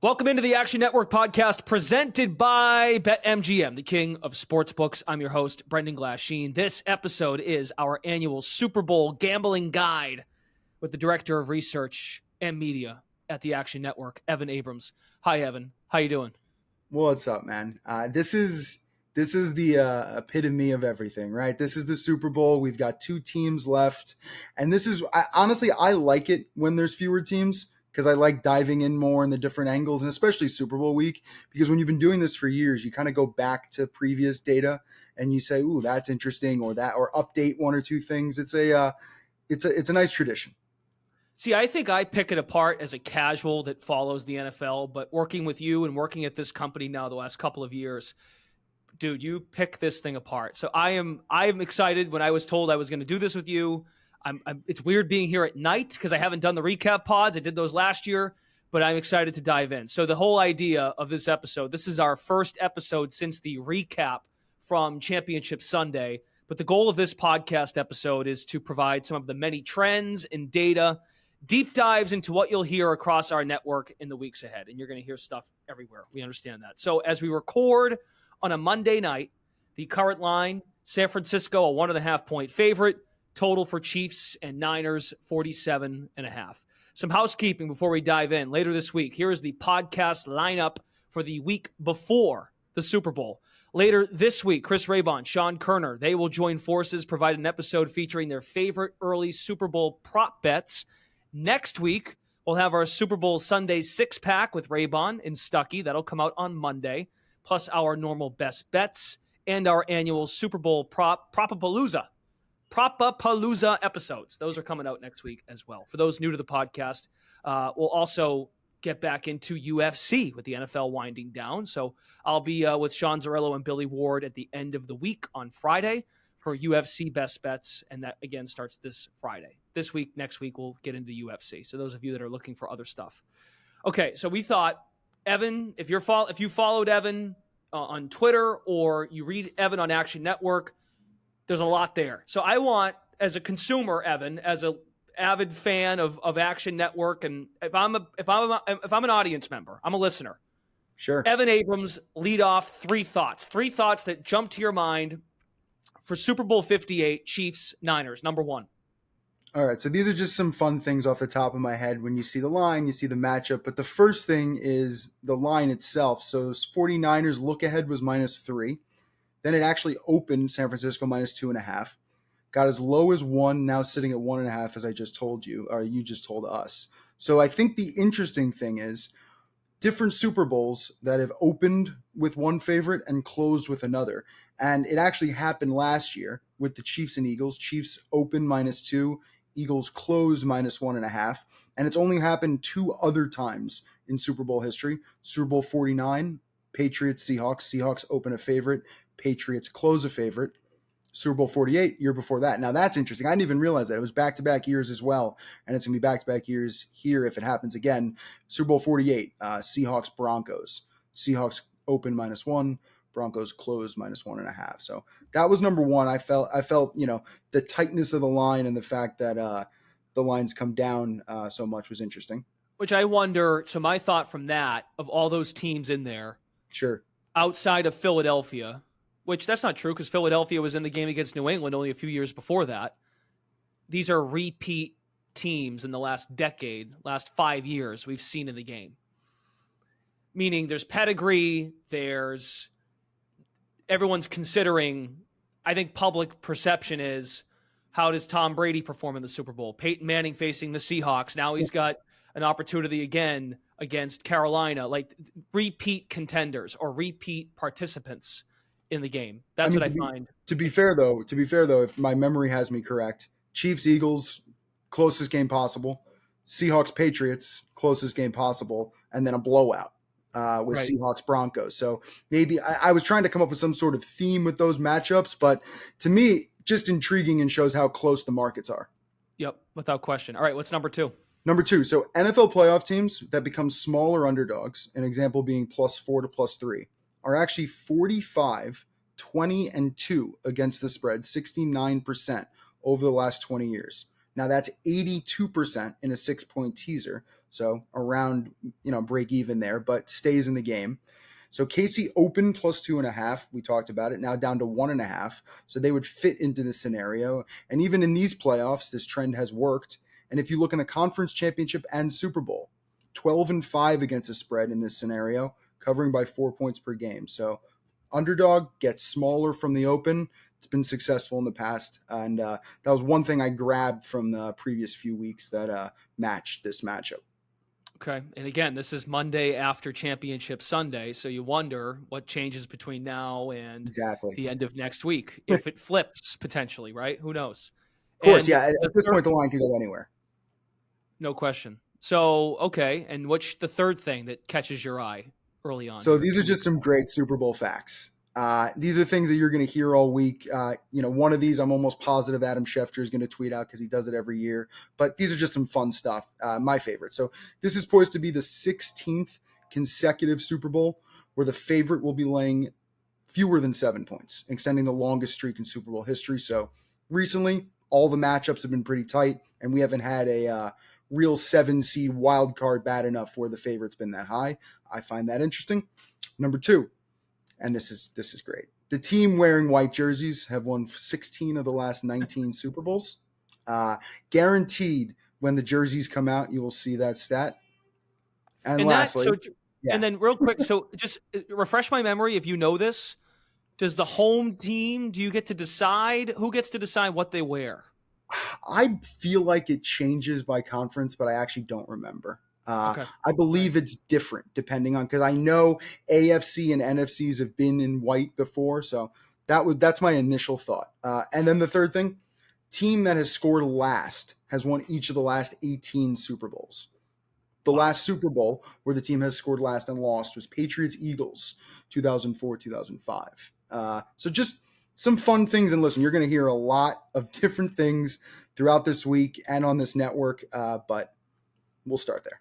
Welcome into the Action Network podcast presented by BetMGM, the king of sportsbooks. I'm your host, Brendan Glasheen. This episode is our annual Super Bowl gambling guide with the director of research and media at the Action Network, Evan Abrams. Hi, Evan. How you doing? What's up, man? This is the epitome of everything, right? This is the Super Bowl. We've got two teams left, and honestly, I like it when there's fewer teams, because I like diving in more in the different angles, and especially Super Bowl week, because when you've been doing this for years, you kind of go back to previous data and you say, "Ooh, that's interesting," or update one or two things. It's a nice tradition. See, I think I pick it apart as a casual that follows the NFL, but working with you and working at this company now the last couple of years, dude, you pick this thing apart. So I am excited. When I was told I was going to do this with you, it's weird being here at night because I haven't done the recap pods. I did those last year, but I'm excited to dive in. So the whole idea of this episode, this is our first episode since the recap from Championship Sunday. But the goal of this podcast episode is to provide some of the many trends and data, deep dives into what you'll hear across our network in the weeks ahead. And you're going to hear stuff everywhere. We understand that. So as we record on a Monday night, the current line, San Francisco, a 1.5-point favorite. Total for Chiefs and Niners, 47.5. Some housekeeping before we dive in. Later this week, here is the podcast lineup for the week before the Super Bowl. Later this week, Chris Raybon, Sean Kerner, they will join forces, provide an episode featuring their favorite early Super Bowl prop bets. Next week, we'll have our Super Bowl Sunday six-pack with Raybon and Stuckey. That'll come out on Monday, plus our normal best bets and our annual Super Bowl Propapalooza episodes. Those are coming out next week as well. For those new to the podcast, we'll also get back into UFC with the NFL winding down. So I'll be with Sean Zarello and Billy Ward at the end of the week on Friday for UFC best bets. And that, again, starts this Friday. This week, next week, we'll get into UFC. So those of you that are looking for other stuff. Okay, so we thought, Evan, if you followed Evan on Twitter or you read Evan on Action Network, there's a lot there. So I want, as a consumer, Evan, as an avid fan of Action Network, and if I'm an audience member, I'm a listener. Sure. Evan Abrams, lead off three thoughts that jump to your mind for Super Bowl 58, Chiefs, Niners, number one. All right, so these are just some fun things off the top of my head. When you see the line, you see the matchup, but the first thing is the line itself. So 49ers look ahead was -3. Then it actually opened San Francisco -2.5, got as low as 1, now sitting at 1.5, as I just told you, or you just told us. So I think the interesting thing is different Super Bowls that have opened with one favorite and closed with another. And it actually happened last year with the Chiefs and Eagles. Chiefs opened -2, Eagles closed -1.5. And it's only happened 2 other times in Super Bowl history. Super Bowl 49, Patriots, Seahawks open a favorite, Patriots close a favorite. Super Bowl 48, year before that. Now that's interesting. I didn't even realize that. It was back-to-back years as well, and it's going to be back-to-back years here if it happens again. Super Bowl 48, Seahawks, Broncos. Seahawks open -1, Broncos closed -1.5. So that was number one. I felt the tightness of the line and the fact that the lines come down so much was interesting. Which I wonder, so my thought from that, of all those teams in there, sure, outside of Philadelphia, which that's not true because Philadelphia was in the game against New England only a few years before that. These are repeat teams in the last decade, last 5 years we've seen in the game. Meaning there's pedigree, everyone's considering, I think public perception is, how does Tom Brady perform in the Super Bowl? Peyton Manning facing the Seahawks. Now he's got an opportunity again against Carolina, like repeat contenders or repeat participants in the game. That's what I find. To be fair though, if my memory has me correct, Chiefs, Eagles, closest game possible. Seahawks, Patriots, closest game possible. And then a blowout with right. Seahawks, Broncos. So maybe I was trying to come up with some sort of theme with those matchups, but to me, just intriguing and shows how close the markets are. Yep, without question. All right, what's number two? Number two, so NFL playoff teams that become smaller underdogs, an example being +4 to +3, are actually 45, 20, and 2 against the spread, 69% over the last 20 years. Now that's 82% in a 6-point teaser. so around break even there, but stays in the game. So Casey opened +2.5. We talked about it. Now down to 1.5. So they would fit into this scenario. And even in these playoffs, this trend has worked. And if you look in the conference championship and Super Bowl, 12-5 against the spread in this scenario, covering by 4 points per game. So underdog gets smaller from the open. It's been successful in the past. And that was one thing I grabbed from the previous few weeks that matched this matchup. Okay. And again, this is Monday after Championship Sunday. So you wonder what changes between now and Exactly. the end of next week. If it flips potentially, right? Who knows? Of course, And yeah. At this third, point, the line can go anywhere. no question. So, okay. And what's the third thing that catches your eye early on? So these are just some great Super Bowl facts. These are things that you're going to hear all week. One of these I'm almost positive Adam Schefter is going to tweet out because he does it every year. But these are just some fun stuff, my favorite. So this is poised to be the 16th consecutive Super Bowl where the favorite will be laying fewer than 7 points, extending the longest streak in Super Bowl history. So recently, all the matchups have been pretty tight, and we haven't had a real 7-seed wild card bad enough where the favorite's been that high. I find that interesting. Number 2. And this is great. The team wearing white jerseys have won 16 of the last 19 Super Bowls. Guaranteed, when the jerseys come out, you will see that stat. And lastly, and then real quick, so just refresh my memory if you know this. Does the home team, do you get to decide? Who gets to decide what they wear? I feel like it changes by conference, but I actually don't remember. Okay. I believe it's different depending on, because I know AFC and NFCs have been in white before, so that's my initial thought. And then the third thing, team that has scored last has won each of the last 18 Super Bowls. The last Super Bowl where the team has scored last and lost was Patriots-Eagles, 2004-2005. So just some fun things. And listen, you're going to hear a lot of different things throughout this week and on this network, but we'll start there.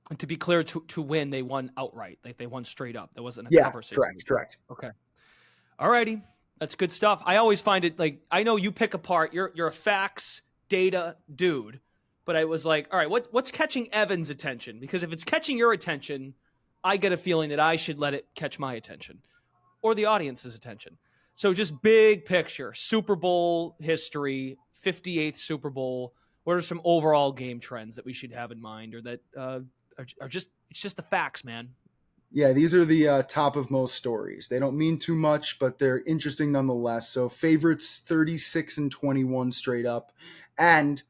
And to be clear, to win, they won outright. Like they won straight up. There wasn't a cover situation. Correct. Okay. All righty. That's good stuff. I always find it like, I know you pick apart. You're a facts data dude, but I was like, all right, what's catching Evan's attention? Because if it's catching your attention, I get a feeling that I should let it catch my attention or the audience's attention. So just big picture, Super Bowl history, 58th Super Bowl. What are some overall game trends that we should have in mind, or that are just, it's just the facts, man? Yeah, these are the top of most stories. They don't mean too much, but they're interesting nonetheless. So favorites 36-21 straight up, and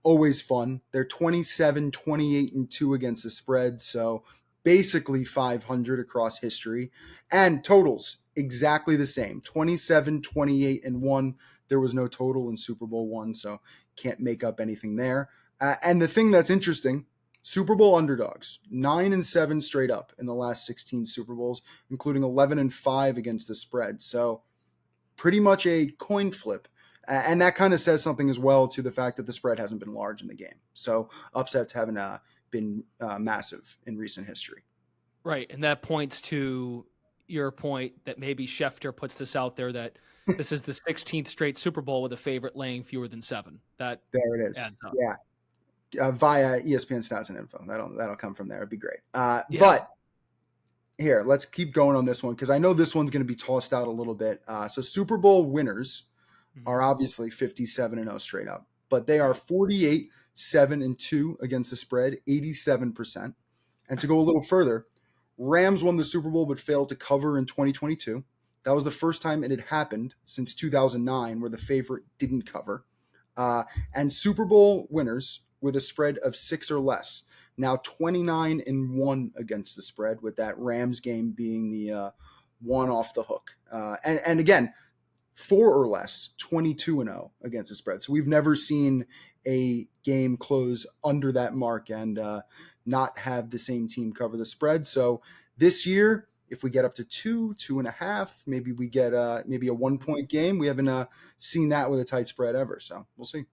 always fun. They're 27-28-2 against the spread. So basically 500 across history, and totals exactly the same. 27-28-1. There was no total in Super Bowl one, so can't make up anything there. And the thing that's interesting, Super Bowl underdogs, 9-7 straight up in the last 16 Super Bowls, including 11-5 against the spread. So pretty much a coin flip. And that kind of says something as well to the fact that the spread hasn't been large in the game. So upsets haven't been massive in recent history. Right. And that points to your point that maybe Schefter puts this out there, that this is the 16th straight Super Bowl with a favorite laying fewer than 7. There it is. Yeah. Via ESPN Stats and Info. That'll come from there. It'd be great. But here, let's keep going on this one, because I know this one's going to be tossed out a little bit. So Super Bowl winners are obviously 57-0 straight up, but they are 48-7-2 against the spread, 87%. And to go a little further, Rams won the Super Bowl but failed to cover in 2022. That was the first time it had happened since 2009 where the favorite didn't cover. And Super Bowl winners with a spread of 6 or less, now 29-1 against the spread, with that Rams game being the one off the hook. And again, 4 or less, 22-0 against the spread. So we've never seen a game close under that mark and not have the same team cover the spread. So this year, if we get up to 2.5, maybe we get maybe a 1-point game. We haven't seen that with a tight spread ever. So we'll see.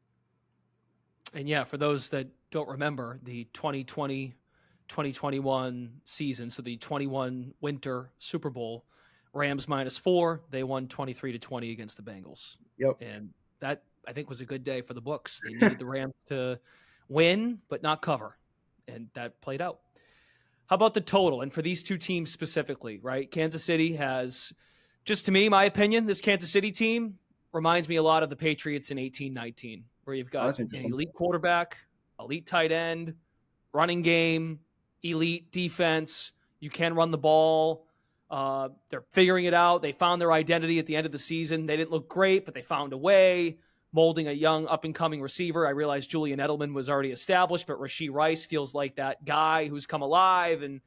And yeah, for those that don't remember, the 2020-2021 season, so the 21 winter Super Bowl, Rams -4, they won 23-20 against the Bengals. Yep. And that, I think, was a good day for the books. They needed the Rams to win, but not cover. and that played out. How about the total? And for these two teams specifically, right? Kansas City has, just to me, my opinion, this Kansas City team reminds me a lot of the Patriots in 18-19, where you've Oh, got that's an interesting. elite quarterback, elite tight end, running game, elite defense. You can run the ball. They're figuring it out. They found their identity at the end of the season. They didn't look great, but they found a way, molding a young up-and-coming receiver. I realized Julian Edelman was already established, but Rashee Rice feels like that guy who's come alive, and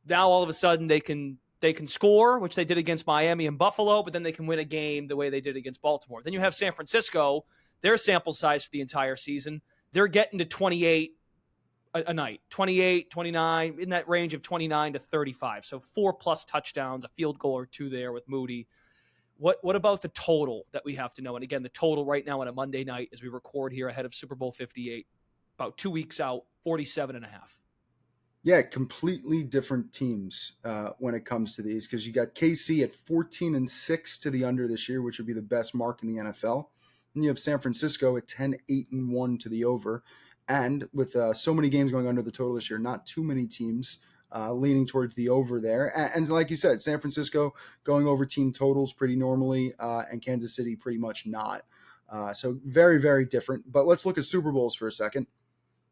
now all of a sudden they can score, which they did against Miami and Buffalo, but then they can win a game the way they did against Baltimore. Then you have San Francisco, their sample size for the entire season. They're getting to 28 a night, 28, 29, in that range of 29 to 35. So 4+ touchdowns, a field goal or two there with Moody. What about the total that we have to know? And again, the total right now on a Monday night as we record here ahead of Super Bowl 58, about 2 weeks out, 47.5. Yeah, completely different teams when it comes to these, because you got KC at 14-6 to the under this year, which would be the best mark in the NFL. And you have San Francisco at 10-8-1 to the over. And with so many games going under the total this year, not too many teams leaning towards the over there. And like you said, San Francisco going over team totals pretty normally, and Kansas City pretty much not. So very, very different. But let's look at Super Bowls for a second.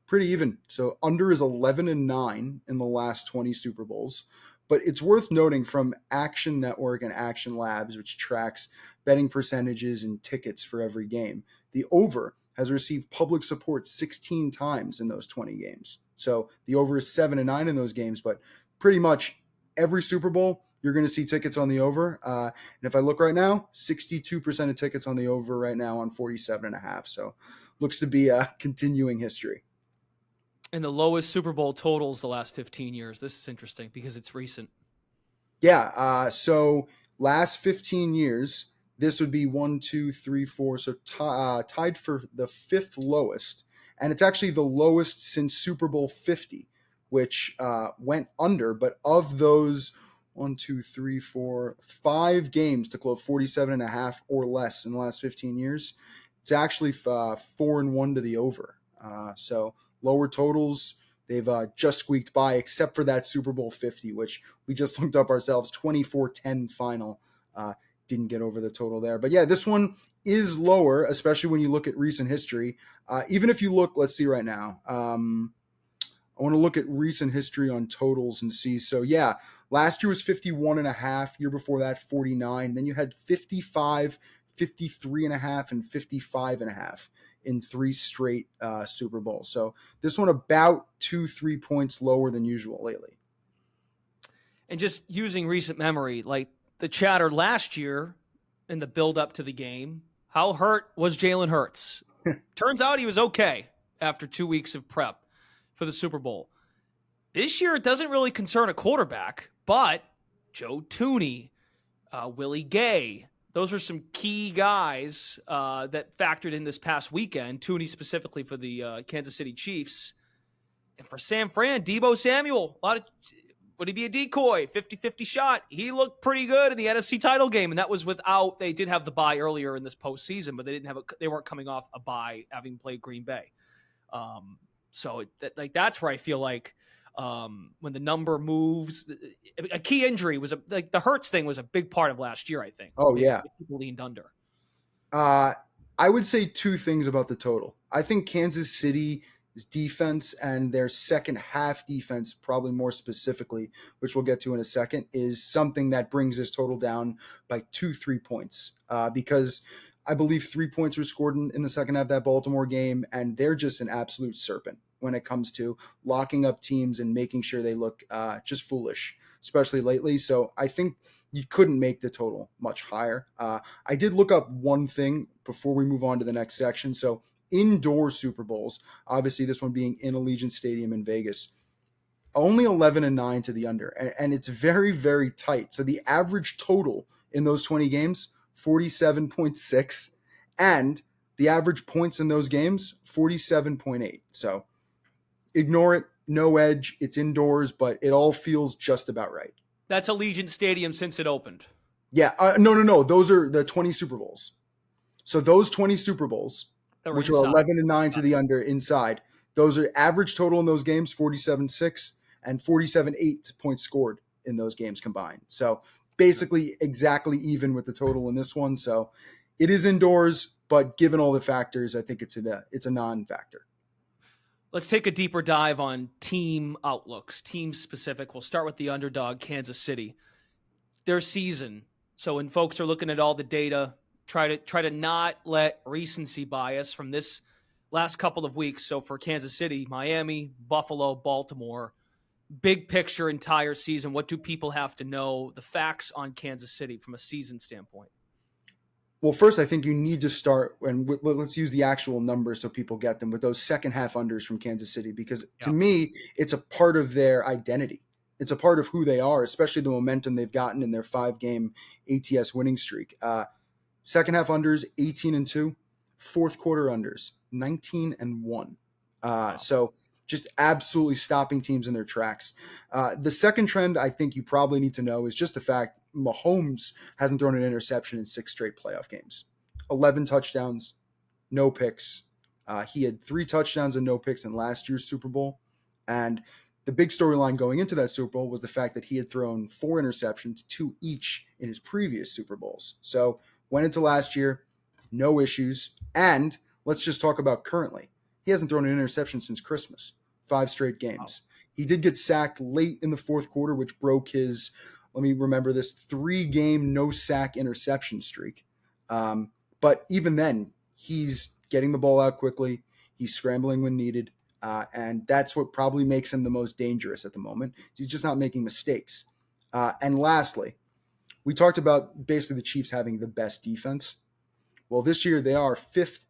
Pretty even. So under is 11-9 in the last 20 Super Bowls. But it's worth noting from Action Network and Action Labs, which tracks betting percentages and tickets for every game, the over has received public support 16 times in those 20 games. So the over is 7-9 in those games, but pretty much every Super Bowl, you're going to see tickets on the over. And if I look right now, 62% of tickets on the over right now on 47.5. So looks to be a continuing history. And the lowest Super Bowl totals the last 15 years. This is interesting because it's recent. Yeah. So last 15 years, this would be 1, 2, 3, 4. So tied for the 5th lowest. And it's actually the lowest since Super Bowl 50, which went under. But of those 1, 2, 3, 4, 5 games to close 47.5 or less in the last 15 years, it's actually 4-1 to the over. So lower totals, they've just squeaked by, except for that Super Bowl 50, which we just looked up ourselves, 24-10 final. Didn't get over the total there. But yeah, this one is lower, especially when you look at recent history. Even if you look, let's see right now. I want to look at recent history on totals and see. So yeah, last year was 51.5. Year before that, 49. Then you had 55, 53.5, and 55.5 in 3 straight Super Bowls. So this one about 2-3 points lower than usual lately. And just using recent memory, like the chatter last year in the build up to the game, how hurt was Jalen Hurts? Turns out he was okay after 2 weeks of prep for the Super Bowl. This year, it doesn't really concern a quarterback, but Joe Thuney, Willie Gay, those are some key guys that factored in this past weekend. Thuney specifically for the Kansas City Chiefs. And for San Fran, Deebo Samuel, would he be a decoy? 50-50 shot. He looked pretty good in the NFC title game, and that was without, they did have the bye earlier in this postseason, but they weren't coming off a bye having played Green Bay. So that's where I feel like when the number moves, a key injury was the Hurts thing was a big part of last year, I think. Oh, yeah. People leaned under. I would say 2 things about the total. I think Kansas City's defense and their second half defense, probably more specifically, which we'll get to in a second, is something that brings this total down by 2-3 points. Because I believe 3 points were scored in the second half of that Baltimore game, and they're just an absolute serpent when it comes to locking up teams and making sure they look just foolish, especially lately. So I think you couldn't make the total much higher. I did look up one thing before we move on to the next section. So indoor Super Bowls, obviously this one being in Allegiant Stadium in Vegas, only 11-9 to the under. And it's very, very tight. So the average total in those 20 games, 47.6. And the average points in those games, 47.8. So ignore it. No edge. It's indoors, but it all feels just about right. That's Allegiant Stadium since it opened. Yeah. No. Those are the 20 Super Bowls. So those 20 Super Bowls, which inside. are 11-9 to the under inside, Those are average total in those games, 47-6 and 47-8 points scored in those games combined. So basically exactly even with the total in this one. So it is indoors, but given all the factors, I think it's a non-factor. Let's take a deeper dive on team outlooks, team specific. We'll start with the underdog, Kansas City. Their season. So when folks are looking at all the data, try to not let recency bias from this last couple of weeks. So for Kansas City, Miami, Buffalo, Baltimore, big picture entire season. What do people have to know? The facts on Kansas City from a season standpoint. Well, first, I think you need to start, and let's use the actual numbers so people get them, with those second half unders from Kansas City, because to me, it's a part of their identity. It's a part of who they are, especially the momentum they've gotten in their 5-game ATS winning streak. Second half unders, 18-2. Fourth quarter unders, 19-1. So just absolutely stopping teams in their tracks. The second trend I think you probably need to know is just the fact Mahomes hasn't thrown an interception in 6 straight playoff games. 11 touchdowns, no picks. He had 3 touchdowns and no picks in last year's Super Bowl. And the big storyline going into that Super Bowl was the fact that he had thrown 4 interceptions, 2 each in his previous Super Bowls. So went into last year, no issues. And let's just talk about currently. He hasn't thrown an interception since Christmas, 5 straight games. Wow. He did get sacked late in the fourth quarter, which broke his, let me remember this, 3-game no-sack interception streak. But even then, he's getting the ball out quickly. He's scrambling when needed. And that's what probably makes him the most dangerous at the moment. He's just not making mistakes. And lastly, we talked about basically the Chiefs having the best defense. Well, this year they are 5th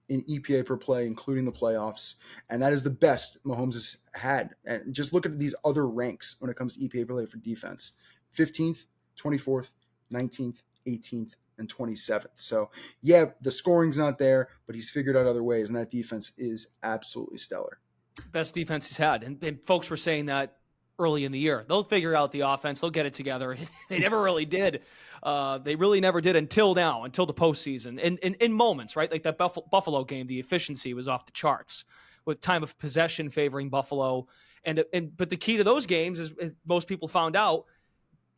in EPA per play, including the playoffs, and that is the best Mahomes has had. And just look at these other ranks when it comes to EPA per play for defense: 15th, 24th, 19th, 18th, and 27th. So, yeah, the scoring's not there, but he's figured out other ways, and that defense is absolutely stellar. Best defense he's had, and folks were saying that early in the year. They'll figure out the offense. They'll get it together. They never really did. They really never did until now, until the postseason. In moments, right? Like that Buffalo game, the efficiency was off the charts with time of possession favoring Buffalo. But the key to those games is, as most people found out,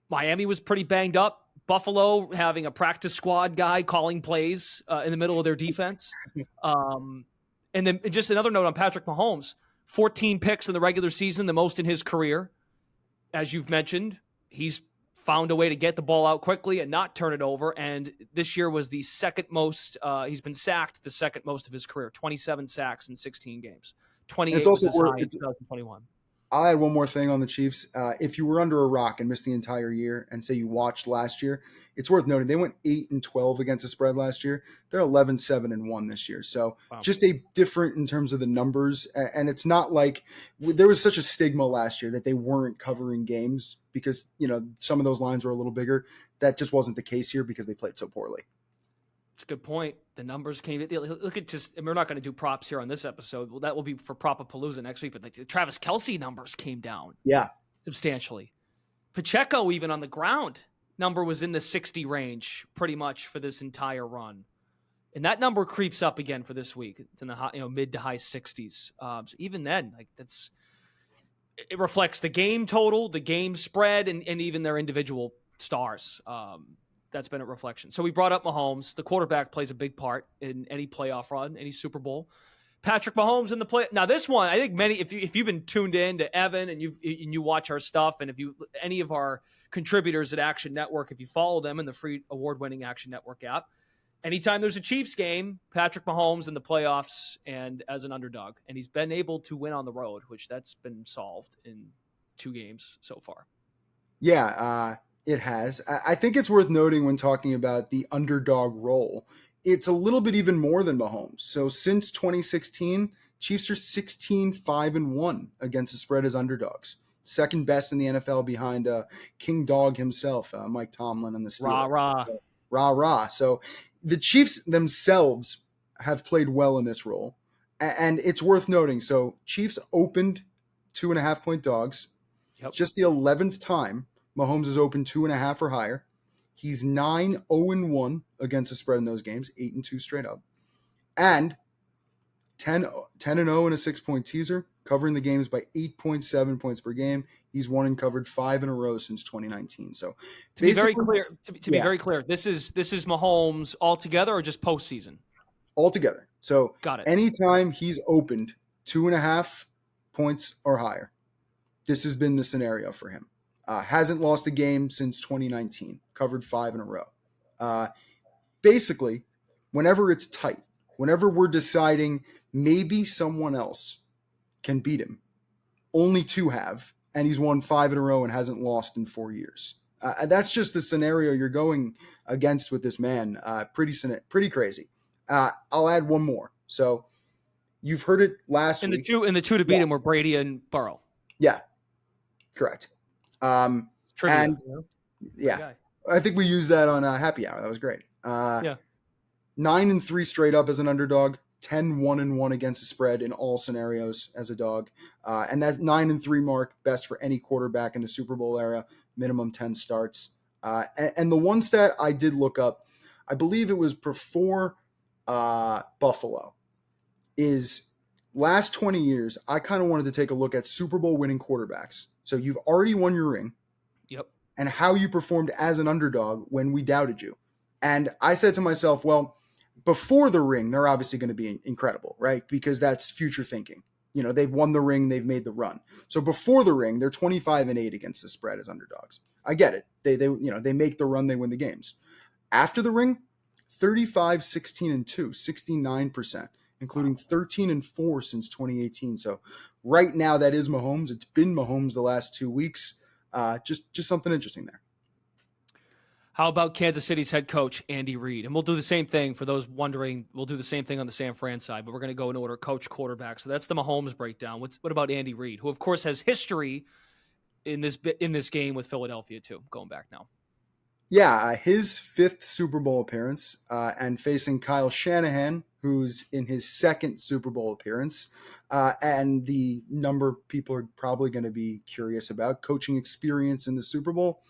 Miami was pretty banged up. Buffalo having a practice squad guy calling plays in the middle of their defense. And then just another note on Patrick Mahomes, 14 picks in the regular season, the most in his career. As you've mentioned, he's found a way to get the ball out quickly and not turn it over. And this year was the second most, he's been sacked the second most of his career, 27 sacks in 16 games. 28 was his high in 2021. I'll add one more thing on the Chiefs. If you were under a rock and missed the entire year and say you watched last year, it's worth noting they went 8-12 against the spread last year. They're 11-7-1 this year. So Just a different in terms of the numbers. And it's not like there was such a stigma last year that they weren't covering games because, some of those lines were a little bigger. That just wasn't the case here because they played so poorly. It's a good point. The numbers came. Look at and we're not going to do props here on this episode. Well, that will be for Propapalooza next week. But the Travis Kelce numbers came down, substantially. Pacheco, even on the ground, number was in the 60 range pretty much for this entire run, and that number creeps up again for this week. It's in the mid to high 60s. So even then, it reflects the game total, the game spread, and even their individual stars. That's been a reflection. So we brought up Mahomes. The quarterback plays a big part in any playoff run, any Super Bowl. Patrick Mahomes in the play. Now this one, I think if you've been tuned in to Evan and you watch our stuff, and if you any of our contributors at Action Network, if you follow them in the free award-winning Action Network app, anytime there's a Chiefs game, Patrick Mahomes in the playoffs and as an underdog, and he's been able to win on the road, which that's been solved in 2 games so far. Yeah. It has. I think it's worth noting when talking about the underdog role, it's a little bit even more than Mahomes. So since 2016, Chiefs are 16-5-1 against the spread as underdogs. Second best in the NFL behind King Dog himself, Mike Tomlin and the Steelers. Rah-rah. Rah-rah. So the Chiefs themselves have played well in this role. And it's worth noting. So Chiefs opened 2.5-point dogs. Yep. Just the 11th time Mahomes has opened 2.5 or higher. He's 9-0-1 against the spread in those games, 8-2 straight up. And 10-0 in a 6-point teaser, covering the games by 8.7 points per game. He's won and covered 5 in a row since 2019. So To be very clear, be very clear, this is Mahomes altogether or just postseason? Altogether. So got it. Anytime he's opened 2.5 points or higher, this has been the scenario for him. Hasn't lost a game since 2019, covered 5 in a row. Basically, whenever it's tight, whenever we're deciding maybe someone else can beat him, only 2 have, and he's won 5 in a row and hasn't lost in 4 years. That's just the scenario you're going against with this man. Pretty crazy. I'll add one more. So you've heard it last week. The two to beat him were Brady and Burrow. Yeah, correct. Trivia, and yeah, I think we used that on Happy Hour. That was great. 9-3 straight up as an underdog. 10-1-1 against the spread in all scenarios as a dog. And that 9-3 mark, best for any quarterback in the Super Bowl era, minimum 10 starts. And the one stat I did look up, I believe it was before Buffalo, is last 20 years, I kind of wanted to take a look at Super Bowl winning quarterbacks. So you've already won your ring. Yep. And how you performed as an underdog when we doubted you. And I said to myself, well, before the ring, they're obviously going to be incredible, right? Because that's future thinking. You know, they've won the ring, they've made the run. So before the ring, they're 25-8 against the spread as underdogs. I get it. They make the run, they win the games. After the ring, 35-16-2, 69%, including 13-4 since 2018. So right now, that is Mahomes. It's been Mahomes the last 2 weeks. Just something interesting there. How about Kansas City's head coach, Andy Reid? And we'll do the same thing for those wondering. We'll do the same thing on the San Fran side, but we're going to go in order: coach, quarterback. So that's the Mahomes breakdown. What about Andy Reid, who of course has history in this game with Philadelphia too, going back now? Yeah, his 5th Super Bowl appearance, and facing Kyle Shanahan, who's in his 2nd Super Bowl appearance. And the number people are probably going to be curious about, coaching experience in the Super Bowl.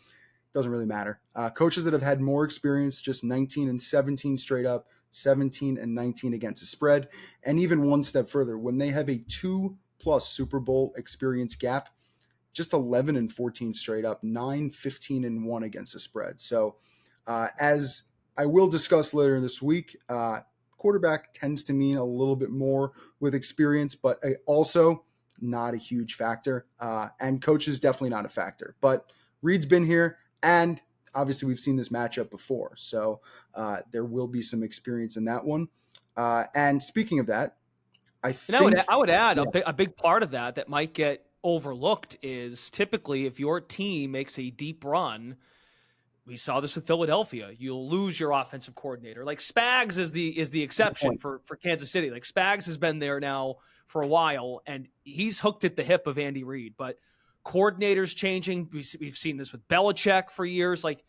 Doesn't really matter. Coaches that have had more experience, just 19-17 straight up, 17-19 against the spread, and even one step further, when they have a 2+ Super Bowl experience gap, just 11-14 straight up, 9-15-1 against the spread. So as I will discuss later this week, quarterback tends to mean a little bit more with experience, but also not a huge factor. And coach is definitely not a factor. But Reid's been here, and obviously we've seen this matchup before. So there will be some experience in that one. And speaking of that, I would add a big part of that might get overlooked is typically if your team makes a deep run. We saw this with Philadelphia. You'll lose your offensive coordinator. Like Spags is the exception for Kansas City. Like Spags has been there now for a while, and he's hooked at the hip of Andy Reid. But coordinators changing. We've seen this with Belichick for years. Like,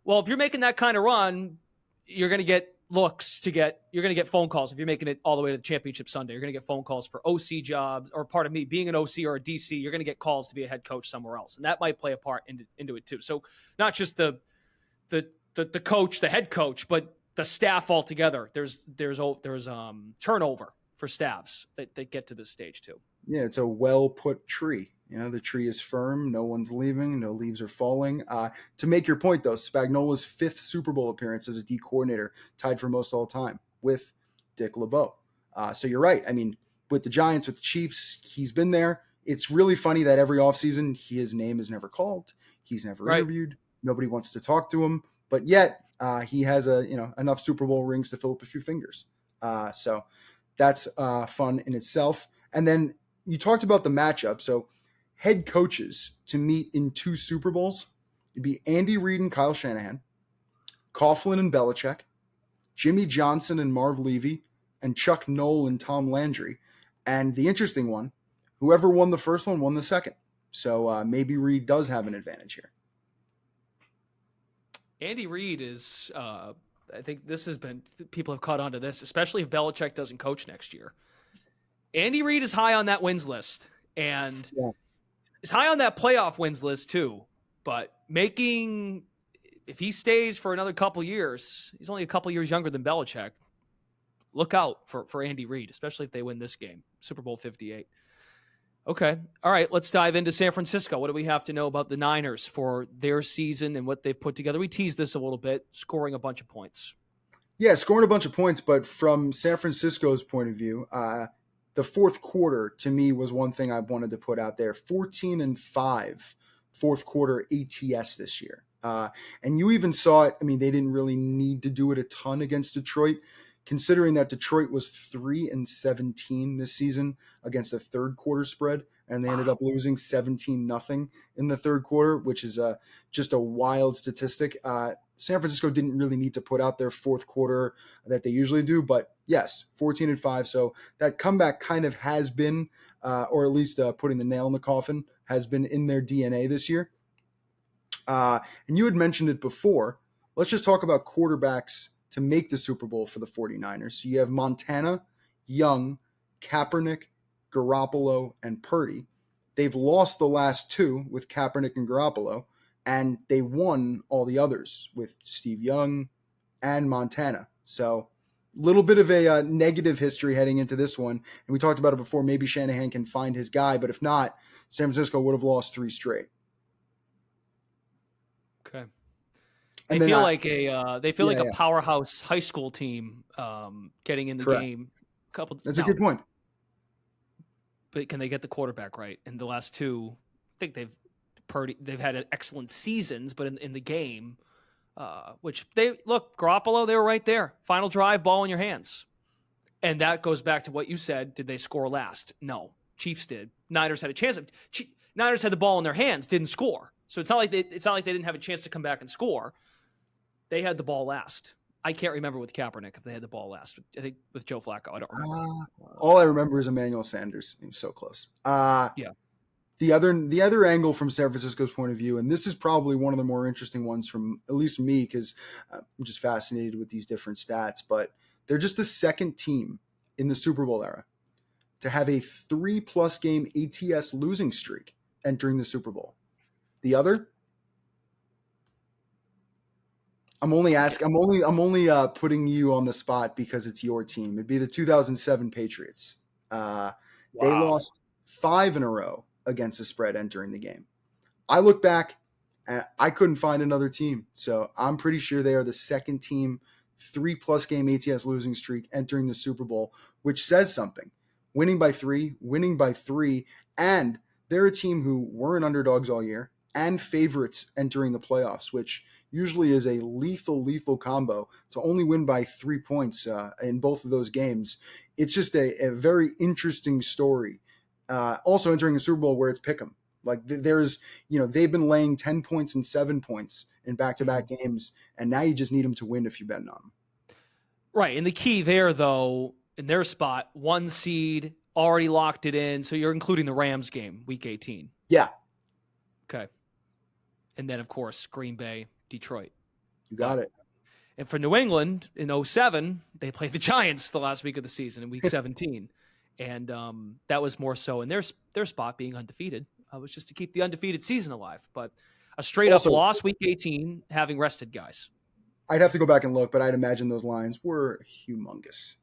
well, if you're making that kind of run, you're going to get you're going to get phone calls. If you're making it all the way to the championship Sunday, you're going to get phone calls for OC jobs, or part of me being an OC or a DC, you're going to get calls to be a head coach somewhere else. And that might play a part into it too. So not just the coach, the head coach, but the staff altogether. There's turnover for staffs that get to this stage too. Yeah, it's a well put tree. You know, the tree is firm. No one's leaving. No leaves are falling. To make your point, though, Spagnuolo's 5th Super Bowl appearance as a D coordinator, tied for most all time with Dick LeBeau. So you're right. I mean, with the Giants, with the Chiefs, he's been there. It's really funny that every offseason, his name is never called. He's never interviewed. Nobody wants to talk to him. But yet, he has enough Super Bowl rings to fill up a few fingers. So that's fun in itself. And then you talked about the matchup. So head coaches to meet in 2 Super Bowls, it'd be Andy Reid and Kyle Shanahan, Coughlin and Belichick, Jimmy Johnson and Marv Levy, and Chuck Noll and Tom Landry. And the interesting one, whoever won the first one won the second. So maybe Reid does have an advantage here. Andy Reid is, I think people have caught on to this, especially if Belichick doesn't coach next year. Andy Reid is high on that wins list, and is high on that playoff wins list too. But if he stays for another couple years, he's only a couple years younger than Belichick. look out for Andy Reid, especially if they win this game, Super Bowl 58. Okay. All right. Let's dive into San Francisco. What do we have to know about the Niners for their season and what they've put together? We teased this a little bit, scoring a bunch of points. Yeah, scoring a bunch of points, but from San Francisco's point of view, the fourth quarter to me was one thing I wanted to put out there. 14-5 fourth quarter ATS this year. And you even saw it. I mean, they didn't really need to do it a ton against Detroit, considering that Detroit was 3-17 this season against a third quarter spread, and they ended up losing 17-0 in the third quarter, which is just a wild statistic. San Francisco didn't really need to put out their fourth quarter that they usually do, but yes, 14-5. So that comeback kind of has been, or at least putting the nail in the coffin, has been in their DNA this year. And you had mentioned it before. Let's just talk about quarterbacks to make the Super Bowl for the 49ers. So you have Montana, Young, Kaepernick, Garoppolo, and Purdy. They've lost the last two with Kaepernick and Garoppolo, and they won all the others with Steve Young and Montana. So a little bit of a negative history heading into this one. And we talked about it before. Maybe Shanahan can find his guy, but if not, San Francisco would have lost 3 straight. Okay. And They then feel like a yeah. powerhouse high school team getting in the Correct. game. That's a good point. But can they get the quarterback right? In the last two, I think they've had excellent seasons, but in the game, which Garoppolo, they were right there. Final drive, ball in your hands. And that goes back to what you said. Did they score last? No. Chiefs did. Niners had a chance. Niners had the ball in their hands, didn't score. So it's not like they didn't have a chance to come back and score. They had the ball last. I can't remember with Kaepernick if they had the ball last. I think with Joe Flacco, I don't remember. All I remember is Emmanuel Sanders. He was so close. Yeah. The other angle from San Francisco's point of view, and this is probably one of the more interesting ones from at least me, because I'm just fascinated with these different stats, but they're just the second team in the Super Bowl era to have a 3+ game ATS losing streak entering the Super Bowl. The other, I'm only putting you on the spot because it's your team. It'd be the 2007 Patriots. Wow. They lost 5 in a row against the spread entering the game. I look back and I couldn't find another team. So I'm pretty sure they are the second team 3+ game ATS losing streak entering the Super Bowl, which says something. Winning by 3, and they're a team who weren't underdogs all year and favorites entering the playoffs, which usually is a lethal combo. To only win by 3 points in both of those games, it's just a very interesting story. Also entering a Super Bowl where it's pick'em. Like there's, they've been laying 10 points and 7 points in back-to-back games, and now you just need them to win if you're betting on them. Right, and the key there, though, in their spot, 1 seed, already locked it in, so you're including the Rams game, Week 18. Yeah. Okay. And then, of course, Green Bay, Detroit. You got it. And for New England, in 2007, they played the Giants the last week of the season in Week 17. And that was more so in their spot being undefeated. Was just to keep the undefeated season alive. But a straight-up loss, Week 18, having rested guys. I'd have to go back and look, but I'd imagine those lines were humongous.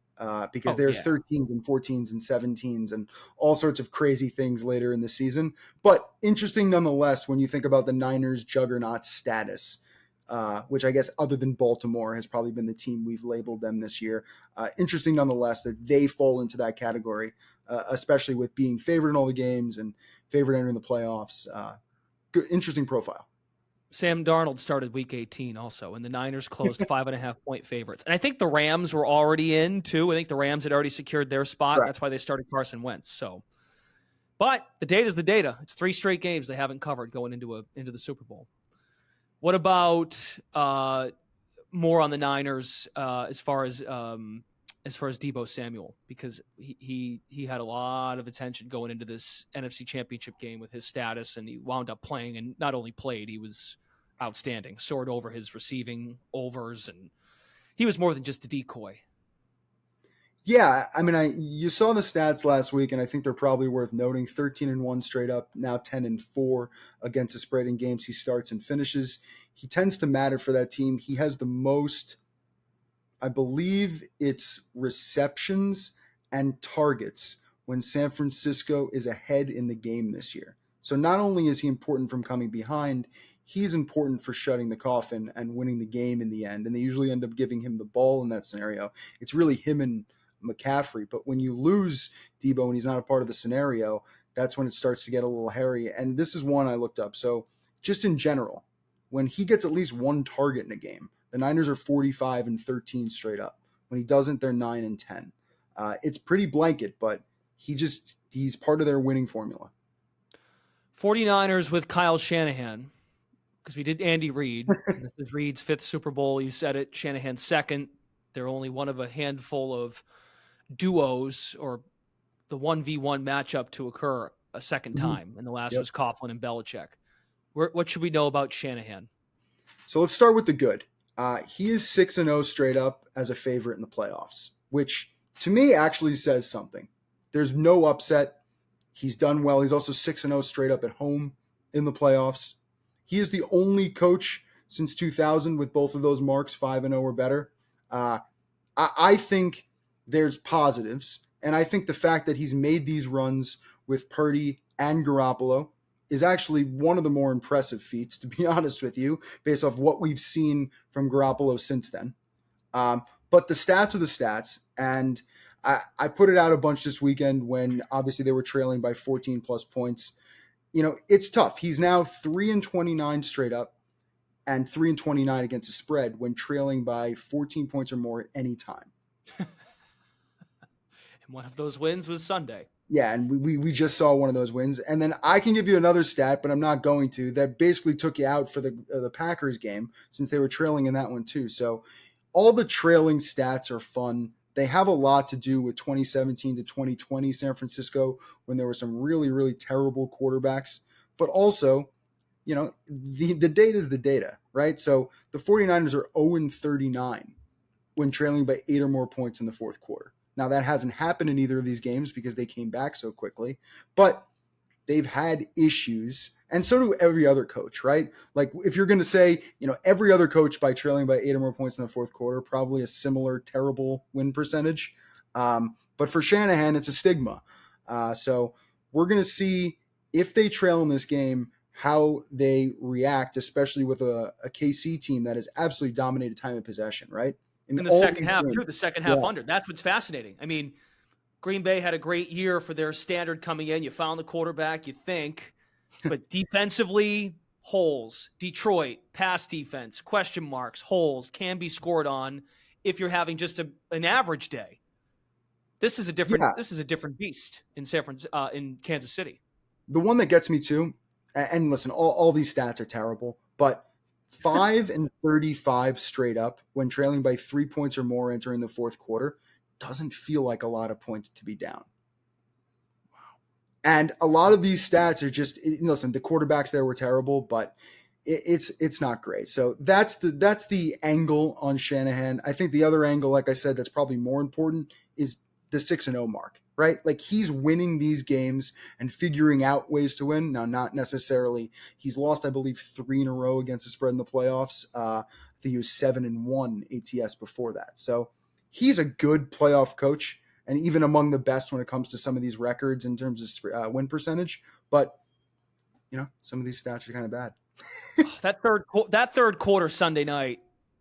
Because there's 13s and 14s and 17s and all sorts of crazy things later in the season. But interesting nonetheless when you think about the Niners' juggernaut status, which I guess other than Baltimore has probably been the team we've labeled them this year. Interesting nonetheless that they fall into that category, especially with being favored in all the games and favored entering the playoffs. Good, interesting profile. Sam Darnold started Week 18 also, and the Niners closed 5.5-point favorites. And I think the Rams were already in, too. I think the Rams had already secured their spot. Right. That's why they started Carson Wentz. But the data's the data. It's 3 straight games they haven't covered going into the Super Bowl. What about more on the Niners as far as Deebo Samuel? Because he had a lot of attention going into this NFC Championship game with his status, and he wound up playing, and not only played, he was outstanding, soared over his receiving overs, and he was more than just a decoy. Yeah, I mean, you saw the stats last week, and I think they're probably worth noting. 13-1 straight up, now 10-4 against the spread in games he starts and finishes. He tends to matter for that team. He has the most I believe it's receptions and targets when San Francisco is ahead in the game this year. So not only is he important from coming behind, he's important for shutting the coffin and winning the game in the end. And they usually end up giving him the ball in that scenario. It's really him and McCaffrey. But when you lose Debo and he's not a part of the scenario, that's when it starts to get a little hairy. And this is one I looked up. So just in general, when he gets at least one target in a game, the Niners are 45-13 straight up. When he doesn't, they're 9-10. It's pretty blanket, but he's part of their winning formula. 49ers with Kyle Shanahan, because we did Andy Reid. This is Reid's 5th Super Bowl. You said it. Shanahan's 2nd. They're only one of a handful of duos or the 1v1 matchup to occur a second time. And the last was Coughlin and Belichick. What should we know about Shanahan? So let's start with the good. He is 6-0 straight up as a favorite in the playoffs, which to me actually says something. There's no upset. He's done well. He's also 6-0 straight up at home in the playoffs. He is the only coach since 2000 with both of those marks, 5-0 or better. I think there's positives, and I think the fact that he's made these runs with Purdy and Garoppolo is actually one of the more impressive feats, to be honest with you, based off what we've seen from Garoppolo since then. But the stats are the stats, and I put it out a bunch this weekend when obviously they were trailing by 14 plus points. It's tough. He's now 3-29 straight up and 3-29 against the spread when trailing by 14 points or more at any time. And one of those wins was Sunday. Yeah, and we just saw one of those wins. And then I can give you another stat, but I'm not going to, that basically took you out for the Packers game since they were trailing in that one too. So all the trailing stats are fun. They have a lot to do with 2017 to 2020 San Francisco when there were some really, really terrible quarterbacks. But also, the data is the data, right? So the 49ers are 0-39 when trailing by 8 or more points in the fourth quarter. Now, that hasn't happened in either of these games because they came back so quickly, but they've had issues, and so do every other coach, right? Like, if you're going to say, every other coach by trailing by 8 or more points in the fourth quarter, probably a similar terrible win percentage. But for Shanahan, it's a stigma. So we're going to see if they trail in this game, how they react, especially with a KC team that has absolutely dominated time of possession, right? In the second half, the second half under. That's what's fascinating. I mean, Green Bay had a great year for their standard coming in. You found the quarterback, you think. But defensively, holes. Detroit, pass defense, question marks, holes, can be scored on if you're having just an average day. This is a different beast in in Kansas City. The one that gets me too, and listen, all these stats are terrible, but 5-35 straight up when trailing by 3 points or more entering the fourth quarter doesn't feel like a lot of points to be down. Wow. And a lot of these stats are just, listen, the quarterbacks there were terrible, but it's not great. So that's the angle on Shanahan. I think the other angle, like I said, that's probably more important is the 6-0 mark, right? Like, he's winning these games and figuring out ways to win. Now, not necessarily. He's lost, I believe, 3 in a row against the spread in the playoffs. I think he was 7-1 ATS before that. So he's a good playoff coach and even among the best when it comes to some of these records in terms of win percentage. But, some of these stats are kind of bad. That third quarter Sunday night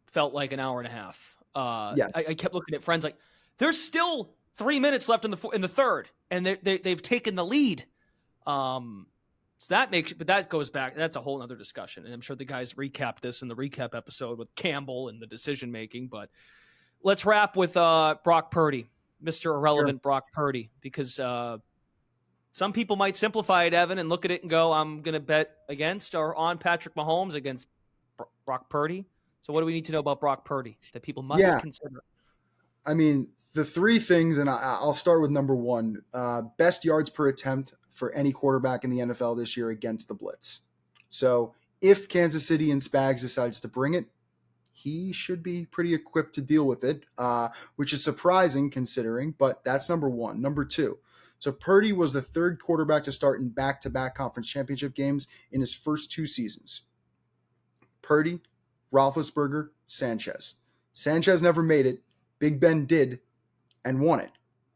felt like an hour and a half. Yes. I kept looking at friends like, there's still 3 minutes left in the third, and they've taken the lead. So that goes back. That's a whole other discussion, and I'm sure the guys recapped this in the recap episode with Campbell and the decision making. But let's wrap with Brock Purdy, Mr. Irrelevant. Sure. Brock Purdy, because some people might simplify it, Evan, and look at it and go, I'm going to bet against or on Patrick Mahomes against Brock Purdy. So what do we need to know about Brock Purdy that people must consider? I mean, the three things, and I'll start with number one, best yards per attempt for any quarterback in the NFL this year against the blitz. So if Kansas City and Spags decides to bring it, he should be pretty equipped to deal with it, which is surprising considering, but that's number one. Number two, so Purdy was the third quarterback to start in back-to-back conference championship games in his first 2 seasons. Purdy, Roethlisberger, Sanchez. Sanchez never made it. Big Ben did and won it.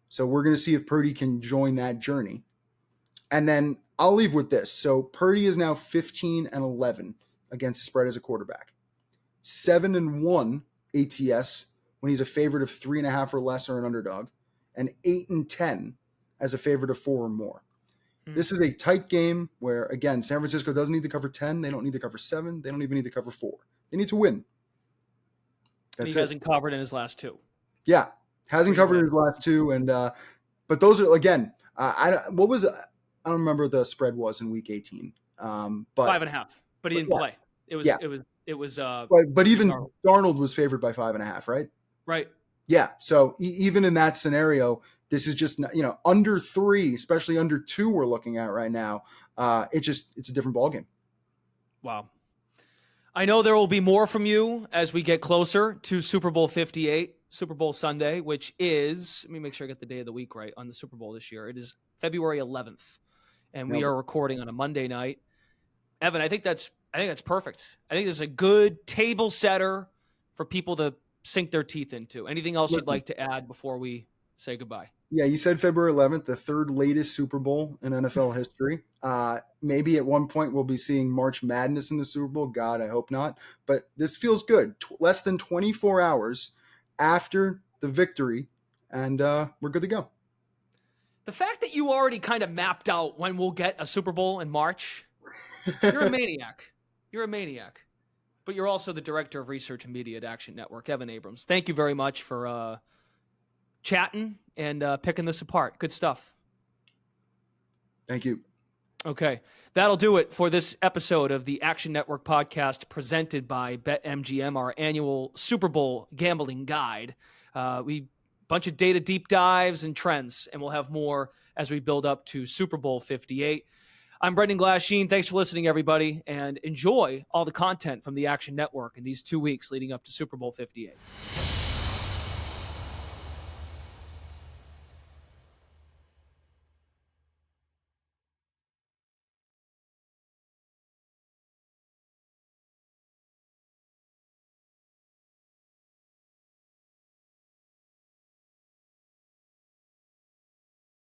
So we're going to see if Purdy can join that journey. And then I'll leave with this. So Purdy is now 15-11 against the spread as a quarterback. 7-1 ATS when he's a favorite of 3.5 or less or an underdog, and 8-10 as a favorite of 4 or more. This is a tight game where, again, San Francisco doesn't need to cover 10. They don't need to cover 7. They don't even need to cover 4. They need to win. That's he hasn't covered in his last 2. Yeah, hasn't covered in his last 2. And but those are, again, I don't remember what the spread was in week 18. But 5.5. But he didn't play. It was. But even Darnold was favored by 5.5, right? Right. Yeah. So even in that scenario, this is just, under 3, especially under 2 we're looking at right now. It's a different ballgame. Wow. I know there will be more from you as we get closer to Super Bowl 58, Super Bowl Sunday, which is, let me make sure I get the day of the week right on the Super Bowl this year. It is February 11th, and we are recording on a Monday night. Evan, I think that's perfect. I think this is a good table setter for people to sink their teeth into. Anything else you'd like to add before we say goodbye? Yeah, you said February 11th, the 3rd latest Super Bowl in NFL history. Maybe at one point we'll be seeing March Madness in the Super Bowl. God, I hope not. But this feels good. Less than 24 hours after the victory, and we're good to go. The fact that you already kind of mapped out when we'll get a Super Bowl in March, you're a maniac. You're a maniac. But you're also the Director of Research and Media at Action Network, Evan Abrams. Thank you very much for chatting and picking this apart. Good stuff. Thank you. Okay. That'll do it for this episode of the Action Network podcast presented by BetMGM, our annual Super Bowl gambling guide. We bunch of data deep dives and trends, and we'll have more as we build up to Super Bowl 58. I'm Brendan Glasheen. Thanks for listening, everybody, and enjoy all the content from the Action Network in these 2 weeks leading up to Super Bowl 58.